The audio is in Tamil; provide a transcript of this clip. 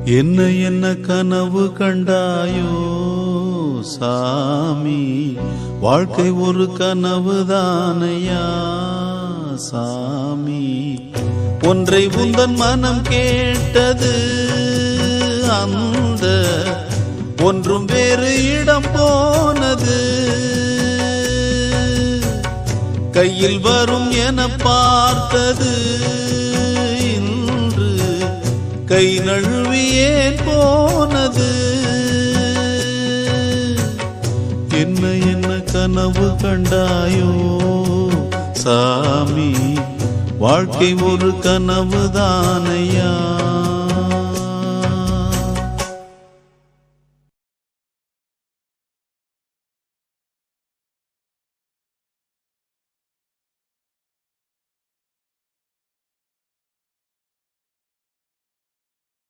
என்ன என்ன கனவு கண்டாயோ சாமி, வாழ்க்கை ஒரு கனவுதானையா சாமி. ஒன்றை உந்தன் மனம் கேட்டது, அந்த ஒன்றும் வேறு இடம் போனது. கையில் வரும் என பார்த்தது, இன்று கை நழுவியே போனது. என்ன என்ன கனவு கண்டாயோ சாமி, வாழ்க்கை ஒரு கனவுதானையா.